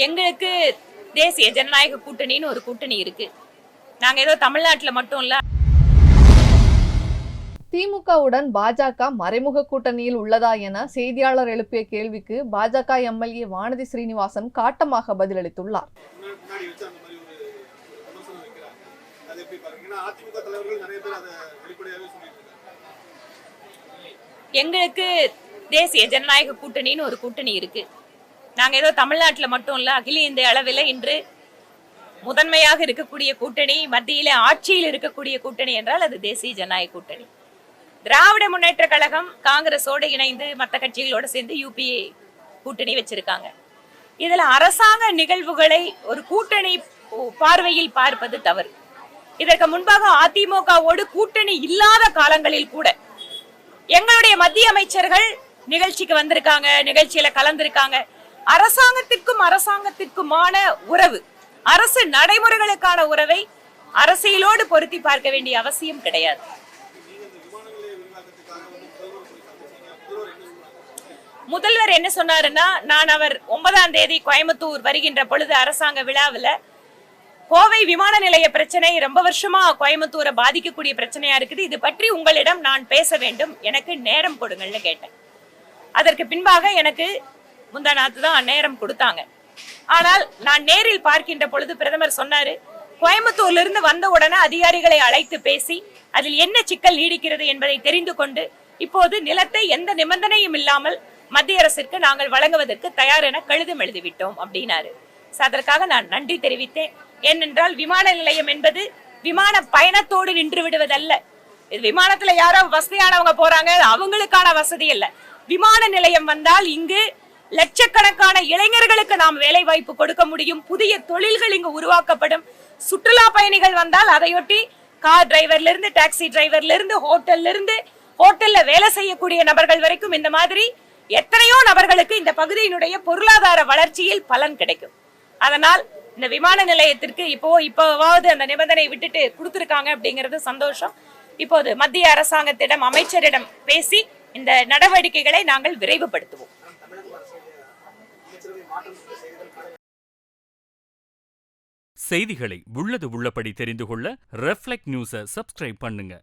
எங்களுக்கு தேசிய ஜனநாயக கூட்டணின்னு ஒரு கூட்டணி இருக்கு. நாங்க ஏதோ தமிழ்நாட்டில் மட்டும் இல்ல. திமுகவுடன் பாஜக மறைமுக கூட்டணியில் உள்ளதா என செய்தியாளர் எழுப்பிய கேள்விக்கு பாஜக எம்எல்ஏ வானதி ஸ்ரீனிவாசன் காட்டமாக பதிலளித்துள்ளார். எங்களுக்கு தேசிய ஜனநாயக கூட்டணின்னு ஒரு கூட்டணி இருக்கு. நாங்க ஏதோ தமிழ்நாட்டில் மட்டும் இல்ல, அகில இந்திய அளவில் இன்று முதன்மையாக இருக்கக்கூடிய கூட்டணி, மத்தியில ஆட்சியில் இருக்கக்கூடிய கூட்டணி என்றால் அது தேசிய ஜனநாயக கூட்டணி. திராவிட முன்னேற்ற கழகம் காங்கிரஸோடு இணைந்து மற்ற கட்சிகளோடு சேர்ந்து யூபிஏ கூட்டணி வச்சிருக்காங்க. இதுல அரசாங்க நிகழ்வுகளை ஒரு கூட்டணி பார்வையில் பார்ப்பது தவறு. இதற்கு முன்பாக அதிமுகவோடு கூட்டணி இல்லாத காலங்களில் கூட எங்களுடைய மத்திய அமைச்சர்கள் நிகழ்ச்சிக்கு வந்திருக்காங்க, நிகழ்ச்சியில கலந்திருக்காங்க. அரசாங்கத்திற்குமான உறவு, அரசு நடைமுறைகளுக்கான உறவை அரசியலோடு பொருத்தி பார்க்க வேண்டிய அவசியம் கிடையாது. முதல்வர் என்ன சொன்னாருன்னா, நான் அவர் 9ஆம் தேதி கோயம்புத்தூர் வருகின்ற பொழுது அரசாங்க விழாவில் கோவை விமான நிலைய பிரச்சனை ரொம்ப வருஷமா கோயம்புத்தூரை பாதிக்கக்கூடிய பிரச்சனையா இருக்குது, இது பற்றி உங்களிடம் நான் பேச வேண்டும், எனக்கு நேரம் கொடுங்கள்னு கேட்டேன். அதற்கு பின்பாக எனக்கு முந்தாநாத்து தான் நேரம் கொடுத்தாங்க. ஆனால் நான் நேரில் பார்க்கின்ற பொழுது பிரதமர் சொன்னாரு, கோயம்புத்தூர்ல இருந்து வந்த உடனே அதிகாரிகளை அழைத்து பேசி அதில் என்ன சிக்கல் நீடிக்கிறது என்பதை தெரிந்து கொண்டு இப்போது நிலத்தை எந்த நிபந்தனையும் இல்லாமல் மத்திய அரசிற்கு நாங்கள் வழங்குவதற்கு தயார் என கடிதம் எழுதிவிட்டோம் அப்படின்னாரு. அதற்காக நான் நன்றி தெரிவித்தேன். ஏனென்றால் விமான நிலையம் என்பது விமான பயணத்தோடு நின்று விடுவதல்ல. இது விமானத்துல யாரோ வசதியானவங்க போறாங்க, அவங்களுக்கான வசதி அல்ல. விமான நிலையம் வந்தால் இங்கு லட்சக்கணக்கான இளைஞர்களுக்கு நாம் வேலை வாய்ப்பு கொடுக்க முடியும், புதிய தொழில்கள் இங்கு உருவாக்கப்படும். சுற்றுலா பயணிகள் வந்தால் அதையொட்டி கார் டிரைவர்ல இருந்து, டாக்ஸி டிரைவர்ல இருந்து, ஹோட்டல்ல வேலை செய்யக்கூடிய நபர்கள் வரைக்கும் இந்த மாதிரி எத்தனையோ நபர்களுக்கு இந்த பகுதியினுடைய பொருளாதார வளர்ச்சியில் பலன் கிடைக்கும். அதனால் இந்த விமான நிலையத்திற்கு இப்போவாவது அந்த நிபந்தனை விட்டுட்டு கொடுத்திருக்காங்க அப்படிங்கிறது சந்தோஷம். இப்போது மத்திய அரசாங்கத்திடம், அமைச்சரிடம் பேசி இந்த நடவடிக்கைகளை நாங்கள் விரைவுபடுத்துவோம். செய்திகளை உள்ளது உள்ளபடி தெரிந்து கொள்ள ரெஃப்ளெக்ட் நியூஸை சப்ஸ்கிரைப் பண்ணுங்க.